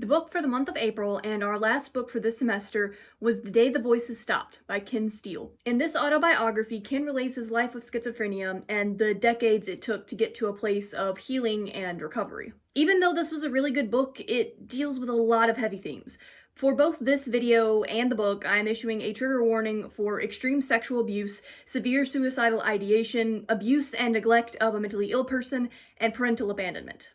The book for the month of April and our last book for this semester was The Day the Voices Stopped by Steele. In this autobiography, Ken relays his life with schizophrenia and the decades it took to get to a place of healing and recovery. Even though this was a really good book, it deals with a lot of heavy themes. For both this video and the book, I am issuing a trigger warning for extreme sexual abuse, severe suicidal ideation, abuse and neglect of a mentally ill person, and parental abandonment.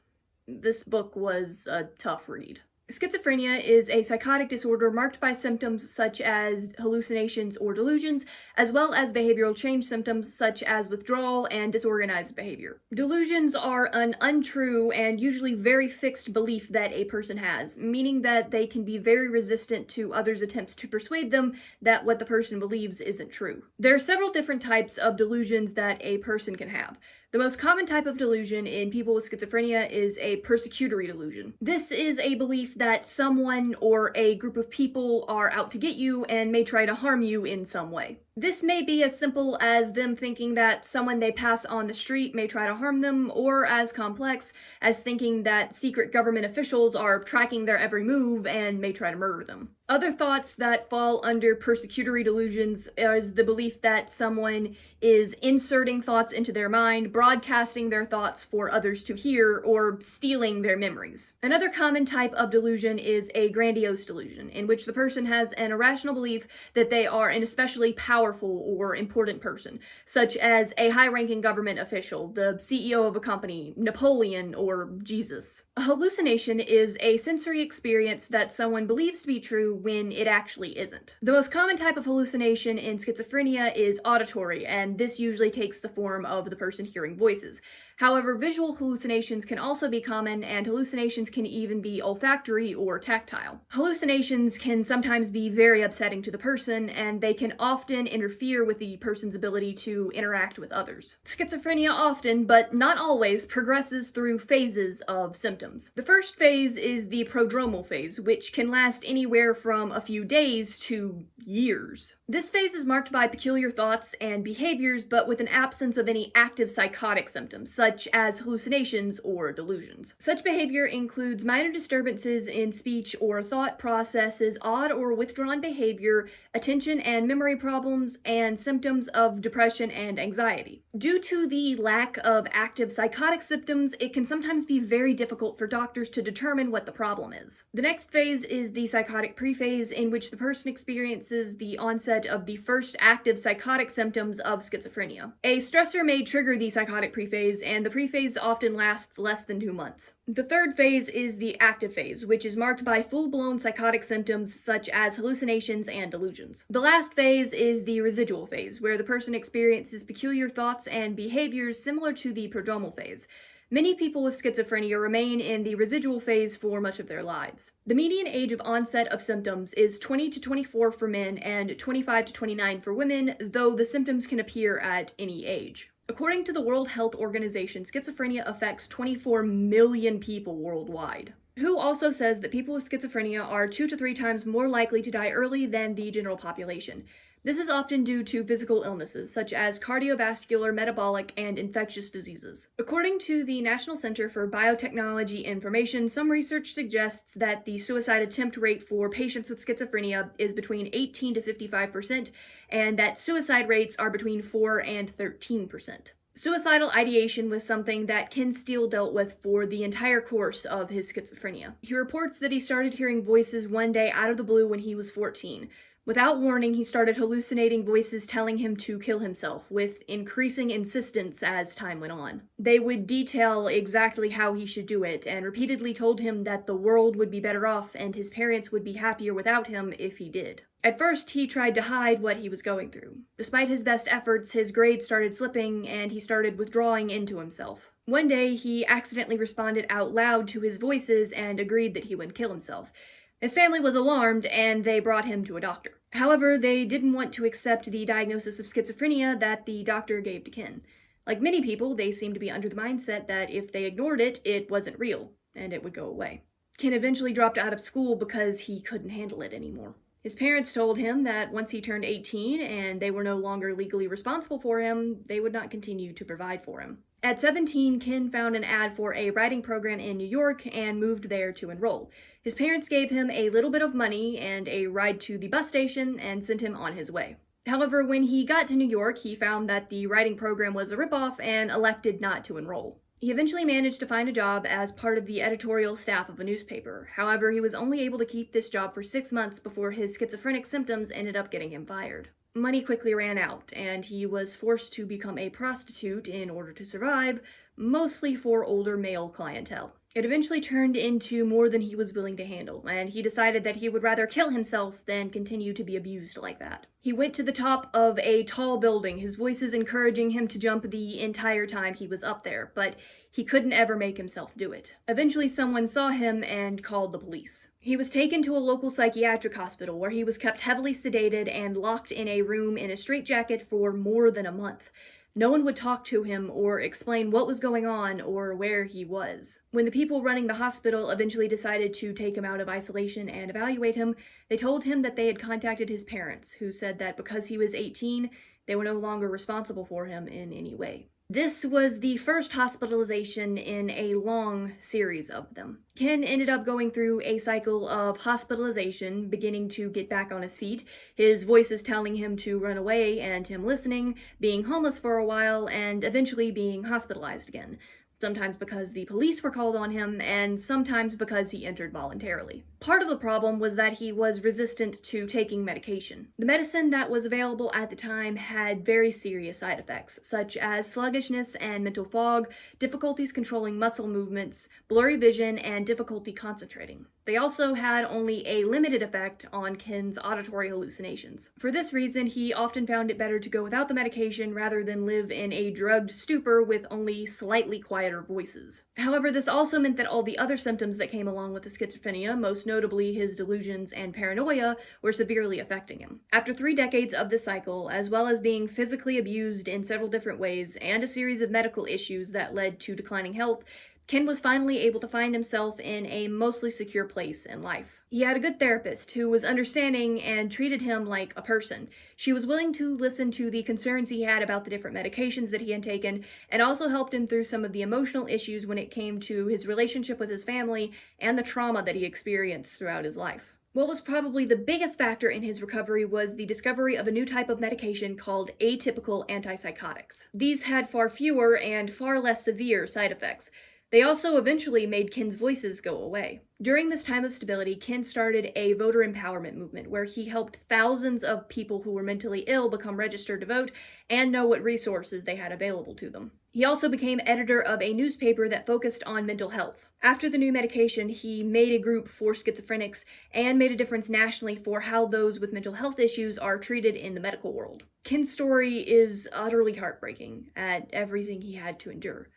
This book was a tough read. Schizophrenia is a psychotic disorder marked by symptoms such as hallucinations or delusions, as well as behavioral change symptoms such as withdrawal and disorganized behavior. Delusions are an untrue and usually very fixed belief that a person has, meaning that they can be very resistant to others' attempts to persuade them that what the person believes isn't true. There are several different types of delusions that a person can have. The most common type of delusion in people with schizophrenia is a persecutory delusion. This is a belief that someone or a group of people are out to get you and may try to harm you in some way. This may be as simple as them thinking that someone they pass on the street may try to harm them, or as complex as thinking that secret government officials are tracking their every move and may try to murder them. Other thoughts that fall under persecutory delusions is the belief that someone is inserting thoughts into their mind, broadcasting their thoughts for others to hear, or stealing their memories. Another common type of delusion is a grandiose delusion, in which the person has an irrational belief that they are an especially powerful or important person, such as a high-ranking government official, the CEO of a company, Napoleon, or Jesus. A hallucination is a sensory experience that someone believes to be true when it actually isn't. The most common type of hallucination in schizophrenia is auditory, and this usually takes the form of the person hearing voices. However, visual hallucinations can also be common, and hallucinations can even be olfactory or tactile. Hallucinations can sometimes be very upsetting to the person, and they can often interfere with the person's ability to interact with others. Schizophrenia often, but not always, progresses through phases of symptoms. The first phase is the prodromal phase, which can last anywhere from a few days to years. This phase is marked by peculiar thoughts and behaviors, but with an absence of any active psychotic symptoms, such as hallucinations or delusions. Such behavior includes minor disturbances in speech or thought processes, odd or withdrawn behavior, attention and memory problems, and symptoms of depression and anxiety. Due to the lack of active psychotic symptoms, it can sometimes be very difficult for doctors to determine what the problem is. The next phase is the psychotic prephase, in which the person experiences the onset of the first active psychotic symptoms of schizophrenia. A stressor may trigger the psychotic prephase, and the prephase often lasts less than 2 months. The third phase is the active phase, which is marked by full-blown psychotic symptoms such as hallucinations and delusions. The last phase is the residual phase, where the person experiences peculiar thoughts and behaviors similar to the prodromal phase. Many people with schizophrenia remain in the residual phase for much of their lives. The median age of onset of symptoms is 20 to 24 for men and 25 to 29 for women, though the symptoms can appear at any age. According to the World Health Organization, schizophrenia affects 24 million people worldwide. WHO also says that people with schizophrenia are 2 to 3 times more likely to die early than the general population. This is often due to physical illnesses, such as cardiovascular, metabolic, and infectious diseases. According to the National Center for Biotechnology Information, some research suggests that the suicide attempt rate for patients with schizophrenia is between 18 to 55%, and that suicide rates are between 4 and 13%. Suicidal ideation was something that Ken Steele dealt with for the entire course of his schizophrenia. He reports that he started hearing voices one day out of the blue when he was 14. Without warning, he started hallucinating voices telling him to kill himself, with increasing insistence as time went on. They would detail exactly how he should do it, and repeatedly told him that the world would be better off and his parents would be happier without him if he did. At first, he tried to hide what he was going through. Despite his best efforts, his grades started slipping, and he started withdrawing into himself. One day, he accidentally responded out loud to his voices and agreed that he would kill himself. His family was alarmed, and they brought him to a doctor. However, they didn't want to accept the diagnosis of schizophrenia that the doctor gave to Ken. Like many people, they seemed to be under the mindset that if they ignored it, it wasn't real, and it would go away. Ken eventually dropped out of school because he couldn't handle it anymore. His parents told him that once he turned 18 and they were no longer legally responsible for him, they would not continue to provide for him. At 17, Ken found an ad for a writing program in New York and moved there to enroll. His parents gave him a little bit of money and a ride to the bus station and sent him on his way. However, when he got to New York, he found that the writing program was a ripoff and elected not to enroll. He eventually managed to find a job as part of the editorial staff of a newspaper. However, he was only able to keep this job for 6 months before his schizophrenic symptoms ended up getting him fired. Money quickly ran out, and he was forced to become a prostitute in order to survive, mostly for older male clientele. It eventually turned into more than he was willing to handle, and he decided that he would rather kill himself than continue to be abused like that. He went to the top of a tall building, his voices encouraging him to jump the entire time he was up there, but he couldn't ever make himself do it. Eventually, someone saw him and called the police. He was taken to a local psychiatric hospital where he was kept heavily sedated and locked in a room in a straitjacket for more than a month. No one would talk to him or explain what was going on or where he was. When the people running the hospital eventually decided to take him out of isolation and evaluate him, they told him that they had contacted his parents, who said that because he was 18, they were no longer responsible for him in any way. This was the first hospitalization in a long series of them. Ken ended up going through a cycle of hospitalization, beginning to get back on his feet, his voices telling him to run away and him listening, being homeless for a while, and eventually being hospitalized again. Sometimes because the police were called on him, and sometimes because he entered voluntarily. Part of the problem was that he was resistant to taking medication. The medicine that was available at the time had very serious side effects, such as sluggishness and mental fog, difficulties controlling muscle movements, blurry vision, and difficulty concentrating. They also had only a limited effect on Ken's auditory hallucinations. For this reason, he often found it better to go without the medication rather than live in a drugged stupor with only slightly quieter voices. However, this also meant that all the other symptoms that came along with the schizophrenia, most notably his delusions and paranoia, were severely affecting him. After 3 decades of this cycle, as well as being physically abused in several different ways, and a series of medical issues that led to declining health, Ken was finally able to find himself in a mostly secure place in life. He had a good therapist who was understanding and treated him like a person. She was willing to listen to the concerns he had about the different medications that he had taken, and also helped him through some of the emotional issues when it came to his relationship with his family and the trauma that he experienced throughout his life. What was probably the biggest factor in his recovery was the discovery of a new type of medication called atypical antipsychotics. These had far fewer and far less severe side effects. They also eventually made Ken's voices go away. During this time of stability, Ken started a voter empowerment movement where he helped thousands of people who were mentally ill become registered to vote and know what resources they had available to them. He also became editor of a newspaper that focused on mental health. After the new medication, he made a group for schizophrenics and made a difference nationally for how those with mental health issues are treated in the medical world. Ken's story is utterly heartbreaking at everything he had to endure.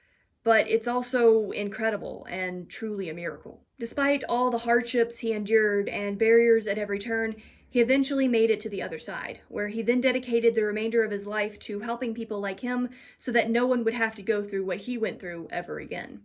But it's also incredible and truly a miracle. Despite all the hardships he endured and barriers at every turn, he eventually made it to the other side, where he then dedicated the remainder of his life to helping people like him so that no one would have to go through what he went through ever again.